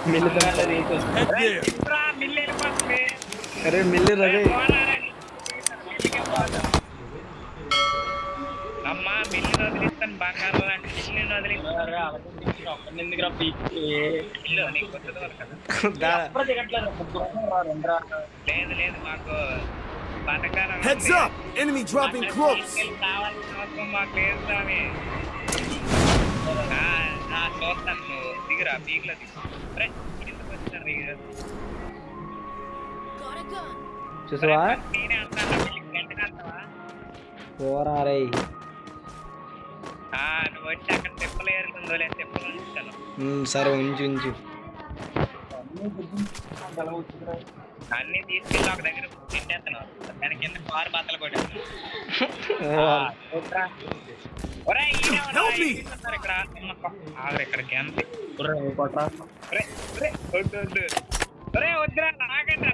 Mill Head there. అరే mill Ravi అమ్మా mill వదిలిస్తాను బంగారం లాంటి మిల్లుని వదిలిస్తాను ఇల్లు నీకు గుర్తుంది కదా లేదు లేదు మాకు బతకాలని Heads up! Enemy dropping close. కావాల్సిన అవసరం మాకు లేదు స్వామి చూస్తాను నువ్వు దిగురా పీక్లో దిగు ఎందుకు వచ్చాను దిగు చూసావా నేనే అంటాను గంటగా అంటావా పోరా రే నువ్వు వచ్చి అక్కడ తెప్పలు ఏరుతుందో లేదు తెప్పలు ఉంచుతాను సరే ఉంచు ఉంచు అన్ని తీసుకెళ్ళి ఒక దగ్గర తిట్టేస్తాను దాని కింద కారు బత్తలు కొట్టేస్తాను ఇక్కడ ఇక్కడికి ఎంత వద్దురా నాకంటే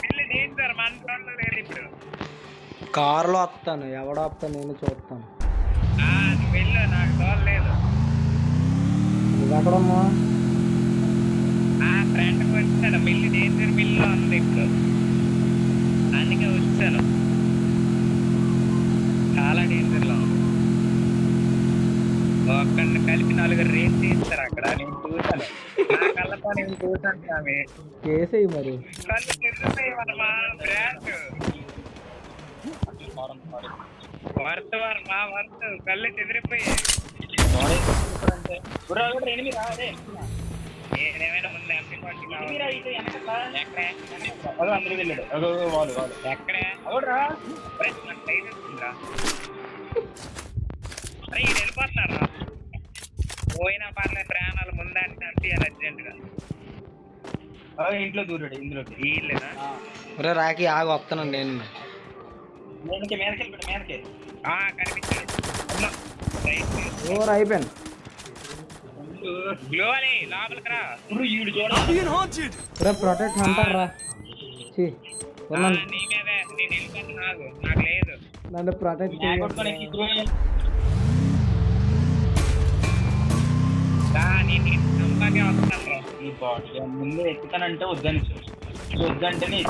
వెళ్ళి చేయించారు మన చోట్ల లేదు ఇప్పుడు కారులో వస్తాను ఎవడో వస్తాను నేను చూస్తాను నువ్వు వెళ్ళు నాకు తోలలేదు ఇది ఎక్కడమ్మా ఫ్రెండ్కి వచ్చాను మిల్లు డేంజర్ మిల్లు ఉంది ఇప్పుడు అందుకే వచ్చాను చాలా డేంజర్లో ఉంది ఒక్కడిని కలిపి 4 రేస్ చేస్తారు అక్కడ నేను చూసాను నా కళ్ళతో నేను చూసాను స్వామి చేసేయి మరి కళ్ళు తిరుగుతాయి మా బ్రాండ్ వర్త్ కళ్ళు చెదిరిపోయి ఏదేమైనా ముందు ఎంపీ ఎక్కడే అరే ఇది వెళ్ళిపోతున్నారా పోయినా పర్లేదు ప్రాణాలు ముందంటే అంతేయాలి అర్జెంటుగా ఇంట్లో దూరాడు ఇందులో వీళ్ళేనా ఒరే రాకి ఆగి వస్తానండి నేను కనిపించాడు ఓవర్ అయిపోయాను గ్లోవాలి లోపలికి రా Being haunted. ఒరే ప్రొటెక్ట్ అంటారు రా నీ మీదే నేను వెళ్ళిపోతాను నాకు లేదు నన్ను ప్రొటెక్ట్ నేను చంపాకే వస్తాను రా ముందు ఎక్కుతానంటే వద్దని వద్దంటేనే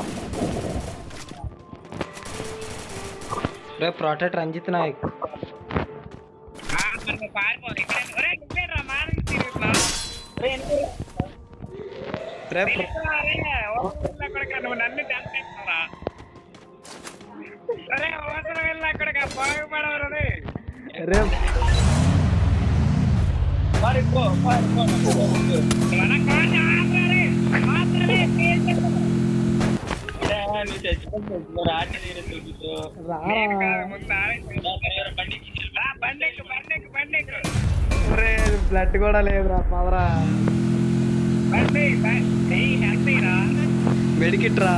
రే ప్రొటెక్ట్ రంజిత్ నాయక్ పారిపోవాలి ఇక్కడ నువ్వు నన్ను చంపేస్తావా అరే అవసరం వెళ్ళి అక్కడికి బాగుపడవరు రే బ్లడ్ కూడా లేదురా పదరా మెడికిట్ రా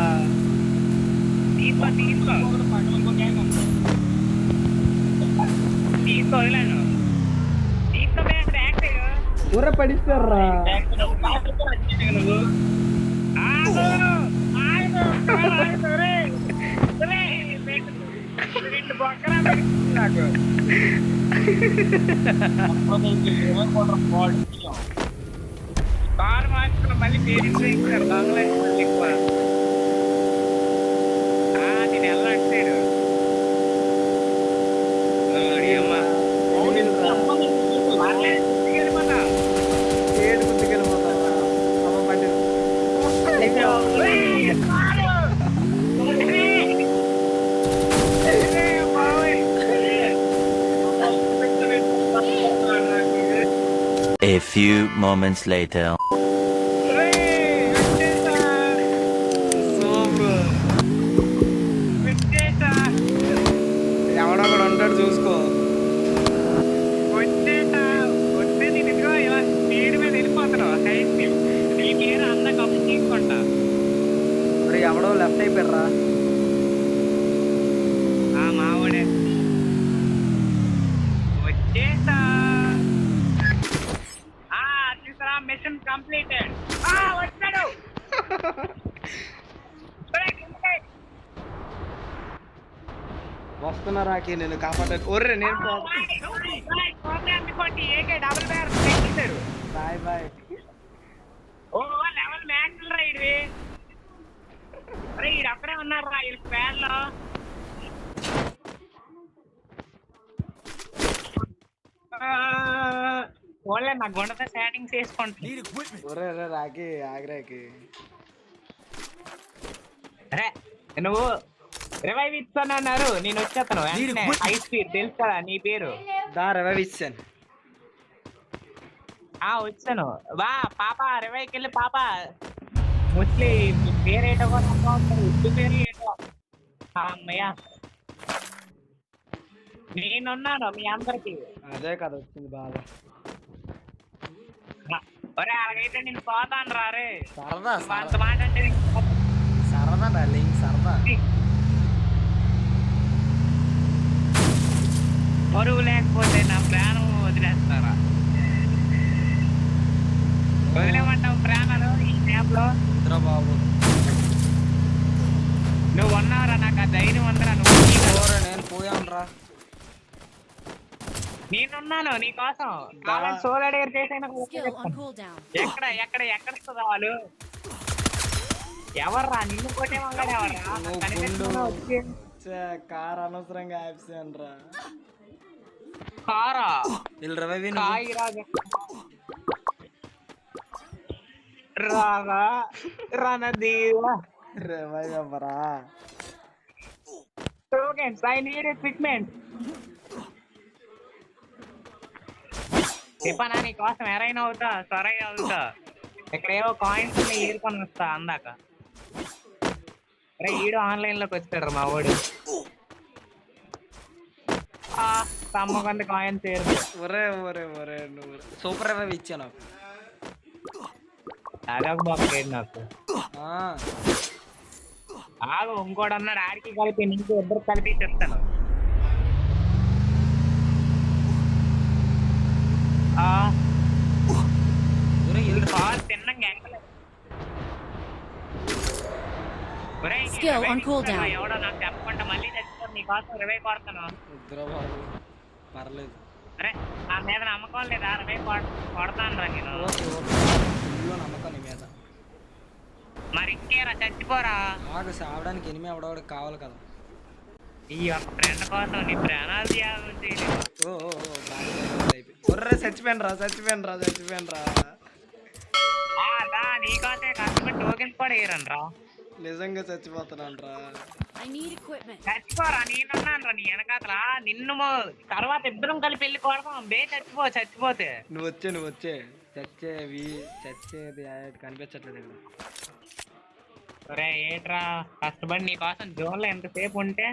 ఊర పడిస్తారు రా కారు మార్చుకున్న మళ్ళీ పేరెంట్స్ ఎక్కువ నేను ఎలా అంటాడు ఏడు గుర్తుకెళ్ళిపోతా అమ్మ పట్టి A few moments later. ఎవడో కూడా ఉంటాడు చూసుకో స్పీడ్ మీద వెళ్ళిపోతున్నావు హై స్పీడ్ నీకేరా అంత కప్పు తీసుకుంటా ఇప్పుడు ఎవడో లెఫ్ట్ అయిపోయారా మావాడే వచ్చేసా చూసారా మిషన్ కంప్లీటెడ్ వచ్చాడు వస్తున్నా రాకి నేను కాపాడాను ఒర్రే నేను డబుల్ బ్యార్ బాయ్ బాయ్ ఓ ఉన్నారు రా ఈ ఫ్యాన్ లో. ఓన్లే నా గుండెతో సెట్టింగ్స్ వేసుకుంటా. Need equipment. ఒరే రే రాకి ఆగిరాకి. అరే నువ్వు రివైవ్ ఇస్తానన్నారు, నేను వచ్చేస్తాను వెంటనే. హై స్పీడ్ తెలుసు కదా నీ పేరు. దా రివైవ్ ఇచ్చాను. వచ్చాను. వా పాప రివైవ్కి వెళ్ళి పాప ముస్లి పేరేటో కూడా ఉంటుంది, ఉర్దూ పేరు ఏటో. అమ్మయ్య నేనున్నాను మీ అందరికి. అదే కదా వచ్చింది బాగా. ఒరే అలాగైతే నేను పోతాను రా రే. సరదా అంత మాట అంటే సరదా డార్లింగ్ సరదా. బరువు లేకపోతే నా ప్రాణం వదిలేస్తారా? వదిలేమంటావు ప్రాణాలు ఈ మ్యాప్ లో? బాబు నువ్వు ఉన్నావురా, నాకు ఆ ధైర్యం ఉందిరా. నువ్వు నేను పోయాను రా. నేనున్నాను నీకోసం. కావాలని సోలో డేర్ చేసైనా Skill on cooldown. ఎక్కడ ఎక్కడ ఎక్కడ వస్తుందా వాళ్ళు? ఎవర్రా నిన్ను కొట్టే మంగాడు? ఎవర్రా కనిపిస్తున్నా వచ్చి కార్ అనవసరంగా ఆప్సాను రా. కారా వీళ్ళు రివైవ్ కాయి రాజా రాగా రణదీవా రివైవ్ అవ్వరా. Tokens I need equipment. చెప్పనా నీకోసం ఎరైనా అవుతా సరై అవుతా. ఇక్కడ ఏవో కాయిన్స్ ఏరుకొని వస్తా అందాక. అరే ఈడు ఆన్లైన్ లోకి వచ్చాడు మా వాడు. తమ్మ కొంత కాయిన్స్ ఏరు. ఒరే ఒరే ఒరే నువ్వు సూపర్ రివైవ్ ఇచ్చాను. అదొక బాగుంది నాకు. ఆగు ఇంకోటి అన్నాడు, ఆడికి కలిపి నీకు ఇద్దరు కలిపి చెప్తాను. తిన్నంగా Skill on cooldown. ఎవడో నాకు చెప్పకుండా మళ్ళీ తెచ్చుకో, నీకోసం రివై కొడతాను. పర్లేదు. అరే నా మీద నమ్మకం లేదా? రివై కొడతాను రా నేను. నమ్మకం నీ మీద. మరి ఇంకేరా చచ్చిపోరా. ఆగు సావడానికి ఎనిమి ఎవడవాడికి కావాలి కదా. ఈ ఒక్క ఫ్రెండ్ కోసం నీ ప్రాణాలు త్యాగం చేయలేదు. చచ్చిపోయాను రా. నీకోసమే కష్టపడి టోకెన్స్ కూడా వేయరని రా. నిజంగా చచ్చిపోతున్నాను రా. I need equipment. చచ్చిపోరా, నేనున్నాను రా నీ వెనకాతల. నిన్ను తర్వాత ఇద్దరం కలిపి వెళ్ళి కొడతాం. చచ్చిపోతే నువ్వు వచ్చే చచ్చేది కనిపించట్లేదు ఇక్కడ. ఒరే ఏట్రా కష్టపడి నీకోసం జోన్ లో ఎంతసేపు ఉంటే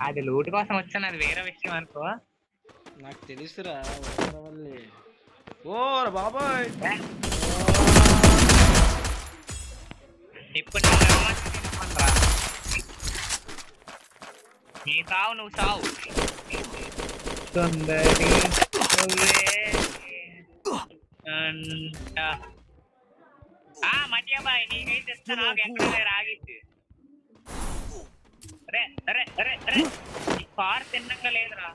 అది లూట్ కోసం వచ్చాను, అది వేరే విషయం అనుకో. నాకు తెలుసురా. ఓ బాబాయ్ ఇప్పుడు నీ సావు నువ్వు సావు. సుందరి మధ్యబాయ్ నీకైతే ఇస్తాను. ఎక్కడ రాగిద్ది. అరే అరే అరే అరే ఈ కార్ తిన్నంగా లేదురా.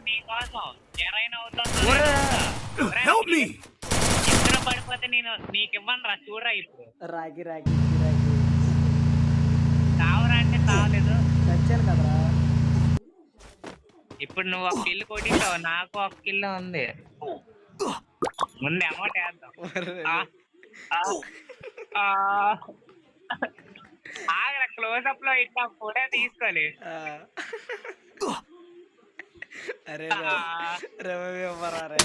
నీకోసం ఎరైనా Help me. ఇద్దరు పడిపోతే నేను నీకు ఇవ్వను రా. చూడరా ఇప్పుడు రాకి తావరా అంటే తావలేదు. చచ్చాను కదరా. ఇప్పుడు నువ్వు ఒక కిల్లు కొట్టిస్తావు, నాకు ఒక కిల్లు ఉంది. ముందు అమౌంట్ వేద్దాం. ఆగరా క్లోజ్అప్ లో ఇట్లా ఫోటో తీసుకోవాలి. అరే ఇవ్వరా రే.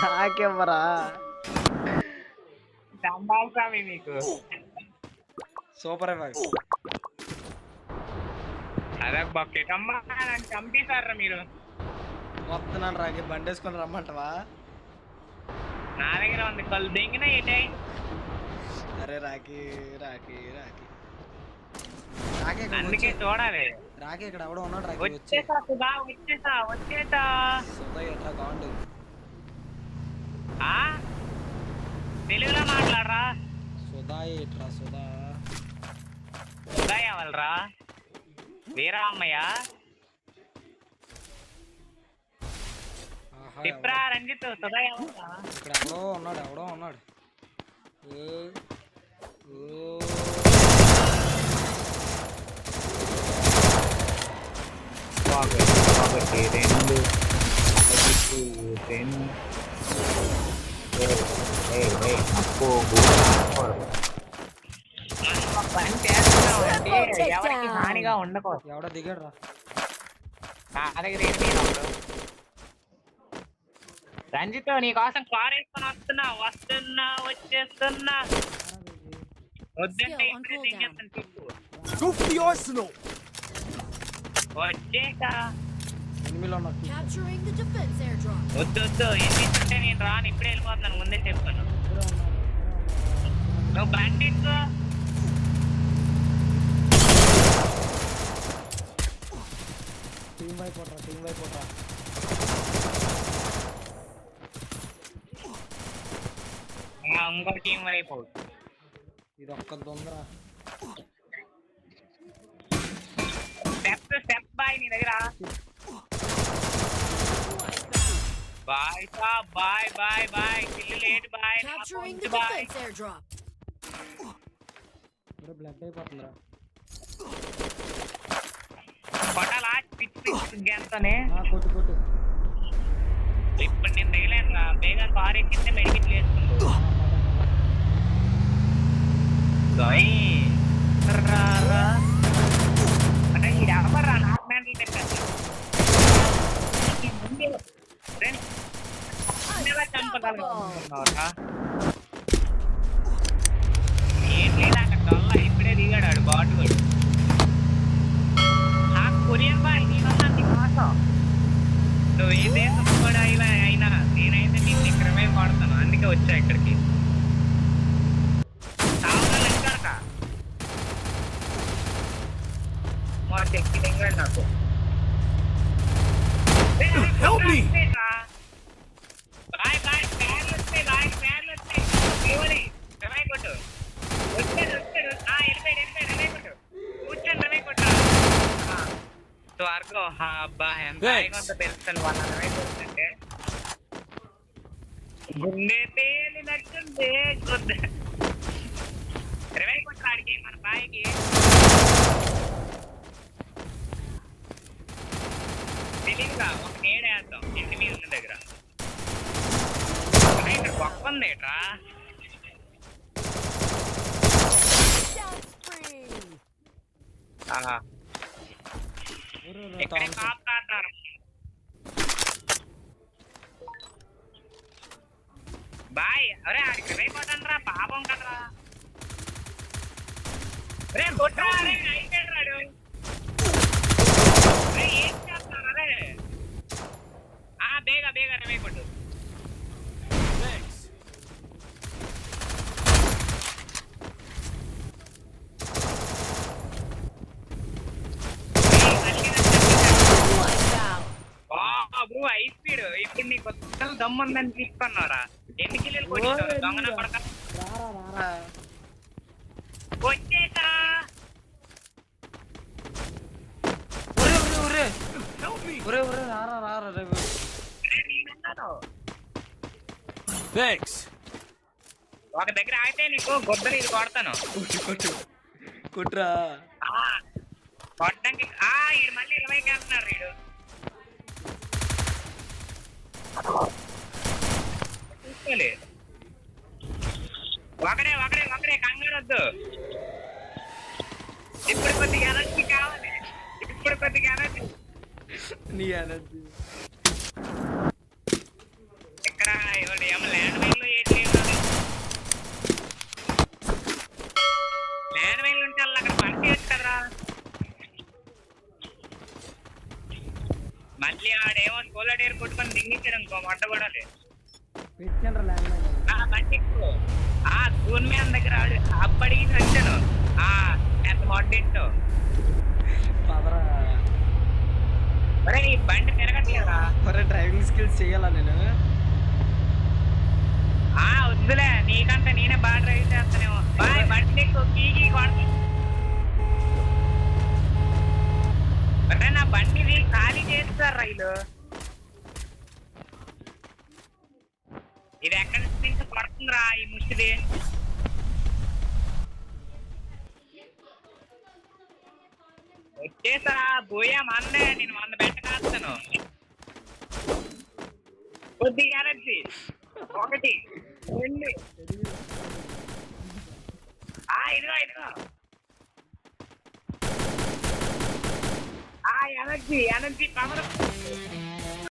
నాకెవ్వరా దండాలి స్వామి మీకు. సూపర్ అదే బకెట్ అమ్మా నన్ను చంపేశారా మీరు. వస్తున్నాను రాకి. బండి వేసుకొని రమ్మంటావా? నా దగ్గర ఉంది కళ్ళు దెంగినా ఏంటి. అరే రాకి అందుకే చూడాలి. రాకి ఇక్కడ ఎవడో ఉన్నాడు. రాకి వచ్చేసా కాండు. తెలుగులో మాట్లాడరా. సుధా ఏట్రా సుధా ఎవరు రా? వీరామయ్య ఆహా, తిప్రా రంజిత్ సుధా ఎవరా? ఇక్కడ ఎవడో ఉన్నాడు ఏ, ఓ. ఒకటి రెండు పని చేస్తున్నామంటే ఎవరికి హానిగా ఉండకూడదు. ఎవడో దిగాడు రా. నా దగ్గర ఏం లేదు అప్పుడు. రంజిత్ నీ కోసం కార్ వేసుకొని వస్తున్నా వచ్చేస్తున్నా. వద్దంటే ఇప్పుడే దిగేస్తాను చెప్పు. Go for the arsenal! వచ్చేకా ఎనిమిలో ఉన్నారు. Capturing the defense airdrop. వద్దు ఎన్నింటే నేను రాను, ఇప్పుడే వెళ్ళిపోతున్నాను, ముందే చెప్పాను. నువ్వు బండి ఎక్కు. టీం వైపోట్రా. ఇంకో టీం వైపు ఇది ఒక్క దొంగరా. స్టెప్ బాయ్ నీ దగ్గర. బాయ్ సాబ్ బాయ్ కిల్లు లేట్ బాయ్. Capturing the defense airdrop. ఇప్పుడు బ్లడ్ అయిపోతుందిరా. కొట్టాలా పిచ్చి గెంతనే. కొట్టు ఇప్పుడు నేను తగిలేను రా. బేగా కార్ ఎక్కితే మెడికిట్ వేసుకుంటూ అంటే ఇది ఎవరు రా నాకు మెంటల్ చెప్పారు. చంపగలరా ఏం లేదా అక్కడ డొల్ల ఇప్పుడే దిగాడు బాటు. నాకు కొరియన్ బాయ్ నేనున్నా నీ కోసం. నువ్వు ఏ దేశం కూడా అయినా నేనైతే నీకు నిక్రమే వాడతాను, అందుకే వచ్చా ఇక్కడికి. మా చెక్కి దిగాడు నాకు. Help me! బాయ్ ఫ్యాన్లు వస్తాయి రమై కొట్టు. వచ్చాడు వెళ్ళిపోయాడు రమై కొట్టు. కూర్చొని రమై కొట్టు. స్వర్గం అబ్బా ఎంత కొంత తెలుస్తాను వాళ్ళ రమై కొట్టుంటే. గుండె తేలినట్టుంది. రమై కొట్టు ఆడికి మన బాయికి. తెలియదుగా ఒక ఏడేద్దాం ఇంటి మీద ఉన్న దగ్గర. ఇక్కడ పక్క ఉందేట్రా. ఇక్కడే కాపుతారు. బాయ్ అరే ఆడికి రేపోతాను రా, పాపం కదరా. రే కొట్టరా రే, అయిపోయాడు రాడు. ఏం చేస్తున్నారు అరే. బేగా రమే కొట్టు. High speed. ఇప్పుడు నీకు దమ్ముందని తీసుకున్నారా? ఎన్ని కిలోలు కొట్టారు దొంగన పడక. వచ్చేసా ఒక దగ్గర ఆగితే నీకు గొబ్బరి ఇది కొడతాను. కొట్టురా కొట్టడానికి. ఈడు మళ్ళీ 20కి వెళ్తున్నాడు వీడు. చూసుకోలే ఒకడే కంగారు వద్దు. ఇప్పుడు కొద్దిగా ఎనర్జీ కావాలి. నీ ఎనర్జీ ఇక్కడ ఏమో ల్యాండ్ మైన్లు ఏంటి ల్యాండ్ మైన్లు ఉంటే అలా అక్కడ పని చేయొచ్చు కదరా. మళ్ళీ ఆడేమో సోలార్ ఎయిర్ కొట్టుకొని దింగించాడు ఇంకో మొట్ట కూడా లేదు. బండి ఎక్కువ స్కూల్ మ్యాన్ దగ్గర అప్పటికి వచ్చాను. ఎంత మొడ్డెట్టు ఒరే ఈ బండి తిరగట్లేదా? డ్రైవింగ్ స్కిల్స్ చెయ్యాలా నేను? వద్దులే, నీకంటే నేనే బాగా డ్రైవ్ చేస్తానేమో. బాయ్ బండి ఎక్కువ కీకి కొడతా. వేస్తారు రైలు. ఇది ఎక్కడి నుంచి పడుతుందిరా ఈ ముష్టిది. వచ్చేసారా బోయా మందే, నేను 100 బెట్ట కాస్తాను. కొద్దిగా ఎనర్జీ 1 2 ఇదిగో ఎనర్జీ పవర్